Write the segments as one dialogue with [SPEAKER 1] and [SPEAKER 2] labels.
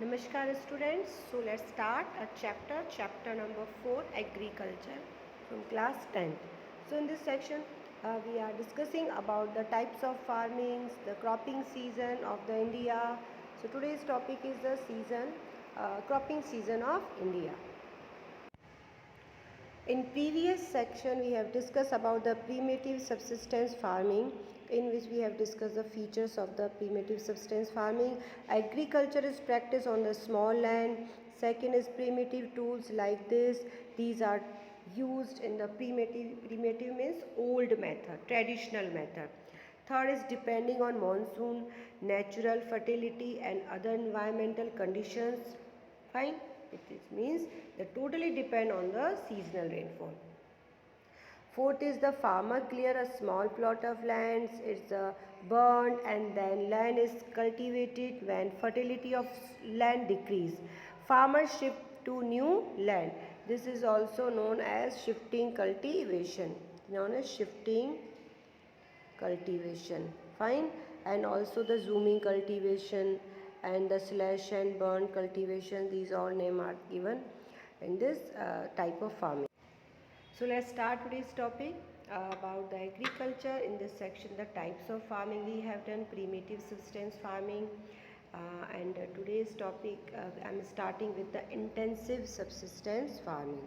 [SPEAKER 1] Namaskar students. So let's start a chapter number 4, agriculture from class 10th. So in this section we are discussing about the types of farmings, the cropping season of the India. So today's topic is the cropping season of India. In previous section we have discussed about the primitive subsistence farming, in which we have discussed the features of the primitive subsistence farming. Agriculture is practiced on the small land. Second is primitive tools like this. These are used in the primitive means old method, traditional method. Third is depending on monsoon, natural fertility and other environmental conditions. Fine. It means they totally depend on the seasonal rainfall. Fourth is the farmer clear a small plot of lands, it's burned and then land is cultivated. When fertility of land decrease, farmers shift to new land. This is also known as shifting cultivation. Fine. And also the zooming cultivation and the slash and burn cultivation, these all names are given in this type of farming. So let's start today's topic about the agriculture. In this section, the types of farming we have done, primitive subsistence farming, and today's topic I'm starting with the intensive subsistence farming.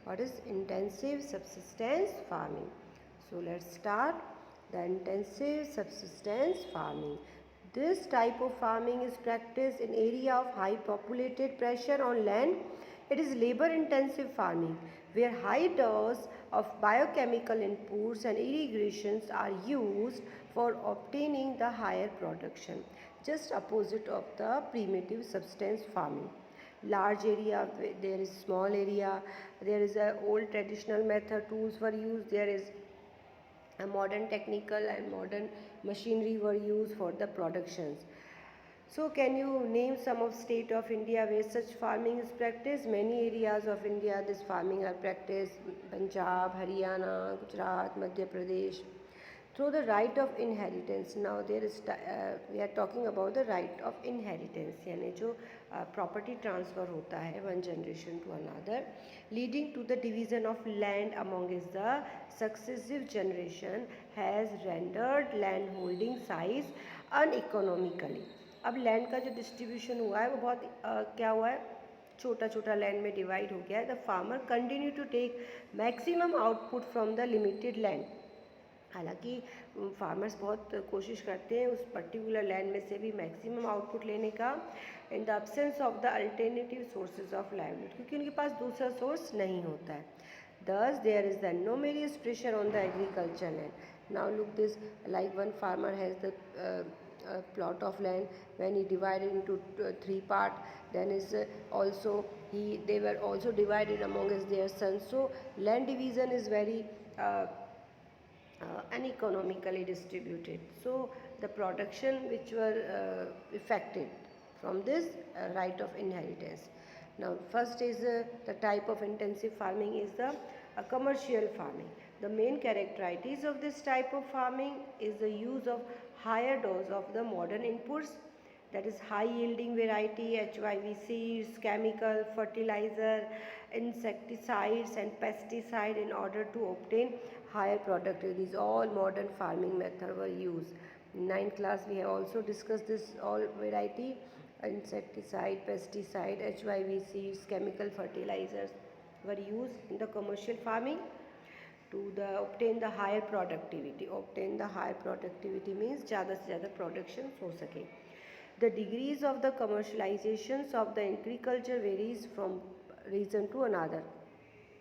[SPEAKER 1] What is intensive subsistence farming? So let's start the intensive subsistence farming. This type of farming is practiced in area of high populated pressure on land. It is labor intensive farming where high dose of biochemical inputs and irrigations are used for obtaining the higher production, just opposite of the primitive subsistence farming. Large area, there is small area, there is a old traditional method, tools were used, there is a modern technical and modern machinery were used for the productions. So can you name some of state of India where such farming is practiced? Many areas of India this farming are practiced: Punjab, Haryana, Gujarat, Madhya Pradesh. Through the right of inheritance. Now there is we are talking about the right of inheritance, यानी जो property transfer होता है one generation to another, leading to the division of land amongst the successive generation has rendered land holding size uneconomically. अब land का जो distribution हुआ है वो बहुत क्या हुआ है, छोटा छोटा लैंड में डिवाइड हो गया है. The farmer continue to take maximum output from the limited land. हालांकि फार्मर्स बहुत कोशिश करते हैं उस पर्टिकुलर लैंड में से भी मैक्सिमम आउटपुट लेने का, in the absence of the alternative sources of livelihood, क्योंकि उनके पास दूसरा सोर्स नहीं होता है. Thus there is the enormous pressure on the agriculture land. Now look this, like one farmer has the plot of land. When he divided into three part, then is also they were also divided amongst their sons. So land division is very uneconomically distributed. So the production which were affected from this right of inheritance. Now first is the type of intensive farming is the commercial farming. The main characteristics of this type of farming is the use of higher dose of the modern inputs, that is high yielding variety, HYV seeds, chemical, fertilizer, insecticides and pesticide in order to obtain higher productivity. These all modern farming methods were used. In 9th class we have also discussed this all variety, insecticide, pesticide, HYV seeds, chemical fertilizers were used in the commercial farming to obtain the higher productivity. Obtain the higher productivity means ज़्यादा से ज़्यादा production हो सके. The degrees of the commercializations of the agriculture varies from region to another.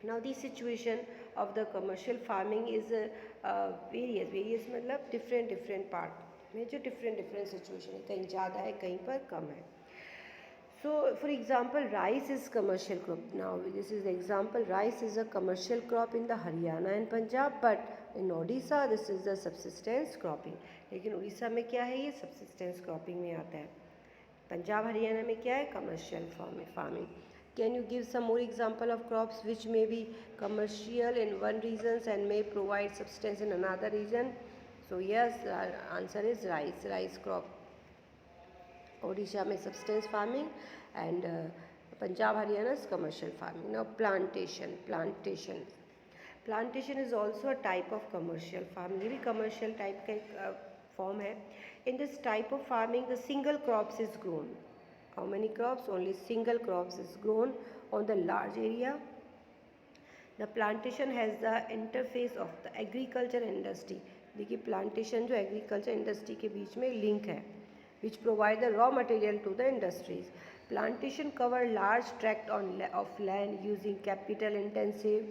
[SPEAKER 1] Now the situation of the commercial farming is various मतलब different part में जो different situation है, कहीं ज़्यादा है कहीं पर कम है. So for example, rice is commercial crop. Now this is the example, rice is a commercial crop in the Haryana and Punjab, but in Odisha this is the subsistence cropping. लेकिन उड़ीसा में क्या है, ये subsistence cropping में आता है. पंजाब हरियाणा में क्या है, commercial farming. Can you give some more example of crops which may be commercial in one region and may provide substance in another region? So yes, our answer is rice crop. Odisha में subsistence farming, and Punjab, Haryana is commercial farming. Now plantation is also a type of commercial farming. ये भी commercial type का एक form है. In this type of farming, the single crops is grown. How many crops? Only single crops is grown on the large area. The plantation has the interface of the agriculture industry. देखिए plantation जो agriculture industry के बीच में link है, which provide the raw material to the industries. Plantation cover large tract of land using capital intensive.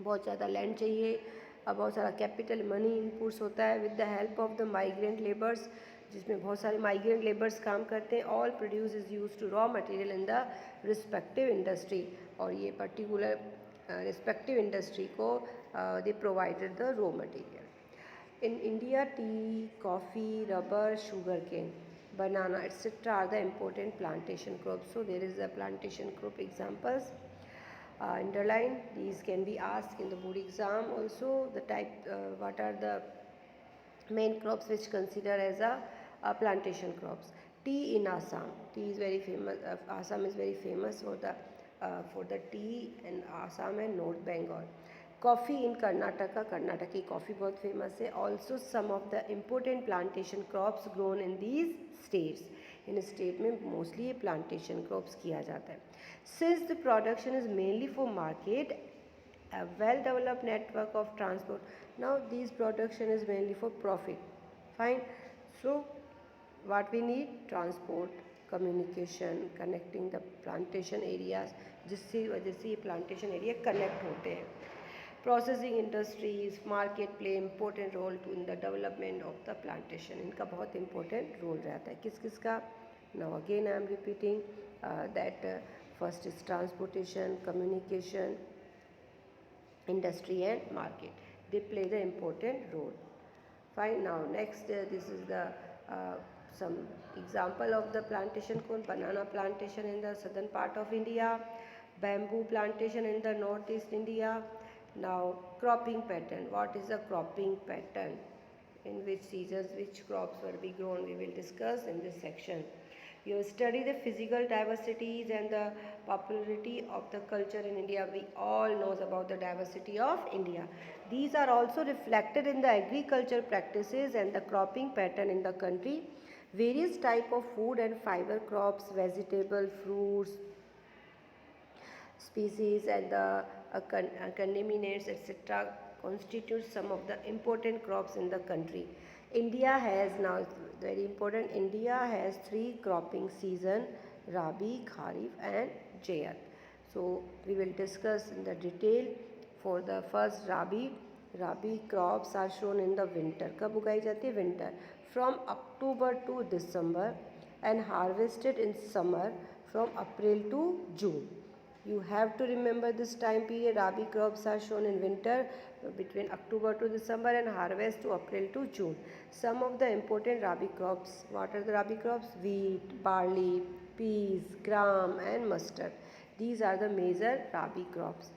[SPEAKER 1] बहुत ज़्यादा land चाहिए, अब बहुत सारा कैपिटल मनी इनपुट्स होता है with the help of the migrant labours, जिसमें बहुत सारे माइग्रेंट लेबर्स काम करते हैं. All produce is use to raw material in the respective industry, और ये पर्टिकुलर रिस्पेक्टिव इंडस्ट्री को they provided the raw material. In India tea, coffee, rubber, sugar cane, banana etc. are the important plantation crops. So there is a plantation crop examples. Underline, these can be asked in the board exam also. The type, what are the main crops which consider as a plantation crops. Tea in Assam, tea is very famous. Assam is very famous for the tea in Assam and North Bengal. Coffee in Karnataka, Karnataki coffee बहुत famous है. Also some of the important plantation crops grown in these states. In state में mostly ये plantation crops किया जाता है. Since the production is mainly for market, a well developed network of transport. Now these production is mainly for profit. Fine. So what we need? Transport, communication, connecting the plantation areas, जिससे वजह से ये plantation area connect होते हैं. Processing industries, market play important role to in the development of the plantation. इनका बहुत important role रहता है. किस किस का? Now again I am repeating that first is transportation, communication, industry and market. They play the important role. Fine. Now next this is the some example of the plantation. Banana plantation in the southern part of India, bamboo plantation in the northeast India. Now cropping pattern. What is the cropping pattern? In which seasons which crops will be grown, we will discuss in this section. You study the physical diversities and the popularity of the culture in India. We all knows about the diversity of India. These are also reflected in the agriculture practices and the cropping pattern in the country. Various type of food and fiber crops, vegetable, fruits, species and the contaminants etc. constitute some of the important crops in the country. India has, now very important, India has 3 cropping season: Rabi, Kharif and Zaid. So we will discuss in the detail. For the first Rabi crops are shown in the winter. कब उगाई जाती है? Winter, from October to December, and harvested in summer from April to June. You have to remember this time period. Rabi crops are shown in winter between October to December and harvest to April to June. Some of the important Rabi crops. What are the Rabi crops? Wheat, barley, peas, gram and mustard. These are the major Rabi crops.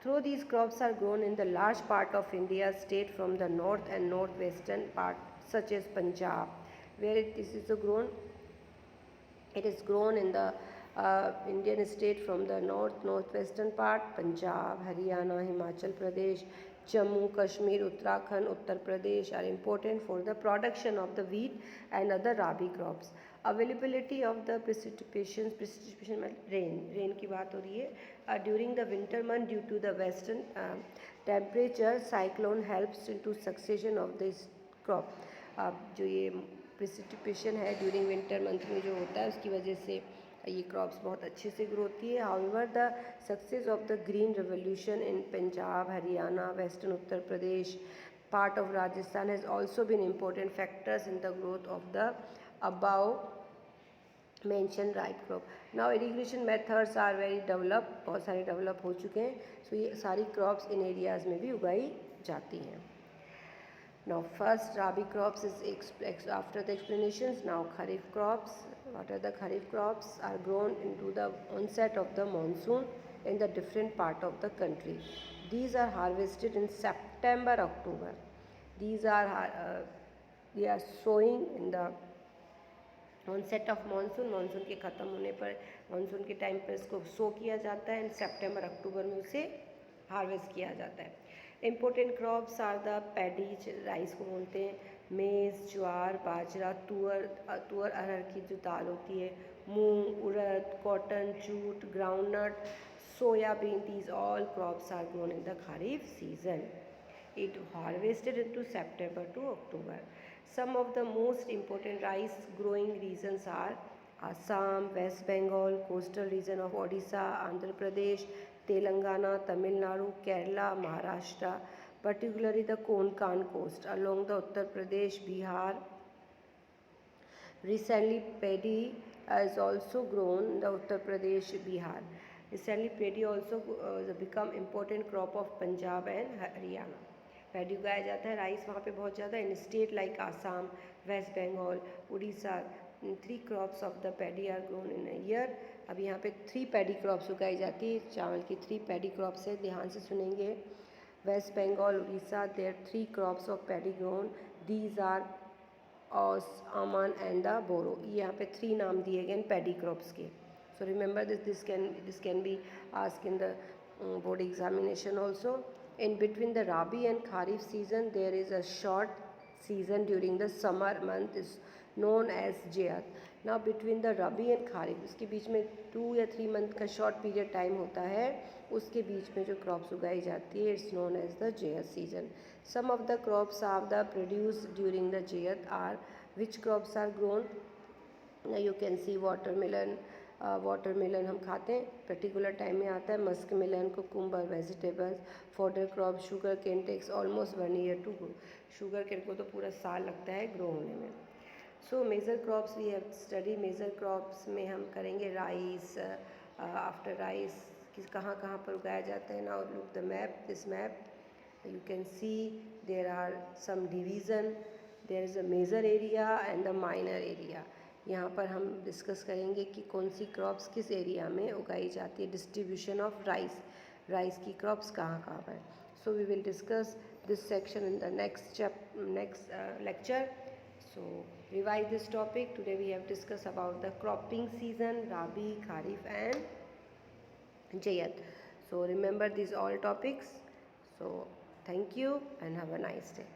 [SPEAKER 1] Though these crops are grown in the large part of India's state from the north and northwestern part, such as Punjab, where this is grown. It is grown in the Indian state from the northwestern part: Punjab, Haryana, Himachal Pradesh, Jammu, Kashmir, Uttarakhand, Uttar Pradesh are important for the production of the wheat and other Rabi crops. Availability of the precipitation rain की बात हो रही है. During the winter month, due to the western temperature, cyclone helps into succession of this crop. जो ये precipitation है during winter month में जो होता है, उसकी वजह से ये क्रॉप्स बहुत अच्छे से ग्रो होती है. However the success of the green revolution in Punjab, Haryana, western Uttar Pradesh, part of Rajasthan has also been important factors in the growth of the above mention right crop. Now irrigation methods are very develop, बहुत सारे develop हो चुके हैं. सो ये सारी crops इन areas में भी उगाई जाती हैं. Now first Rabi crops is after the explanations. Now Kharif crops. What are the Kharif crops? Are grown into the onset of the monsoon in the different part of the country. These are harvested in September, October. These are they are sowing in the onset of monsoon, monsoon के ख़त्म होने पर monsoon के time पर इसको सो किया जाता है एंड सितंबर अक्टूबर में उसे हार्वेस्ट किया जाता है। Important crops are the paddy, rice को बोलते हैं, मेज़, ज्वार, बाजरा, तुअर अरहर की जो दाल होती है, मूंग, उड़द, cotton, jute, groundnut, soybean, these all crops are grown in the Kharif season. It harvested into September to October. Some of the most important rice growing regions are Assam, West Bengal, coastal region of Odisha, Andhra Pradesh, Telangana, Tamil Nadu, Kerala, Maharashtra, particularly the Konkan coast along the Uttar Pradesh, Bihar. Recently, paddy is also grown in the Uttar Pradesh, Bihar. Recently, paddy also become important crop of Punjab and Haryana. Paddy उगाया जाता है, rice वहाँ पे बहुत ज़्यादा, in state like Assam, West Bengal, Orissa, 3 crops of the paddy are grown in a year. अब यहाँ पे 3 पैडी क्रॉप्स उगाई जाती है, चावल की 3 पैडी क्रॉप्स है, ध्यान से सुनेंगे। West Bengal, Orissa, there 3 crops of paddy grown, these are aus, aman and the बोरो। यहाँ पे 3 नाम दिए गए पैडी क्रॉप्स के। सो remember this can be ask in the board examination also. In between the Rabi and Kharif season, there is a short season during the summer month is known as Jayat. Now between the Rabi and Kharif, उसके बीच में 2 या 3 month का short period time होता है, उसके बीच में जो crops उगाई जाती है, it's known as the Jayat season. Some of the crops are the produced during the Jayat are, which crops are grown? Now you can see watermelon. Watermelon हम खाते हैं, पर्टिकुलर टाइम में आता है। Muskmelon, cucumber, vegetables, fodder crop, sugar cane takes almost 1 year to grow. Sugar cane को तो पूरा साल लगता है ग्रो होने में। So major crops we have study. Major crops में हम करेंगे राइस, आफ्टर राइस किस कहाँ कहाँ पर उगाया जाता है। Now look the map, this map you can see there are some division, there is a major area and the minor area. यहाँ पर हम डिस्कस करेंगे कि कौन सी क्रॉप्स किस एरिया में उगाई जाती है, डिस्ट्रीब्यूशन ऑफ राइस की क्रॉप्स कहाँ कहाँ पर। So we will discuss this section in the next lecture. So revise this topic. Today we have discuss about the cropping season, rabi, kharif and zaid. So remember this all topics. So thank you and have a nice day.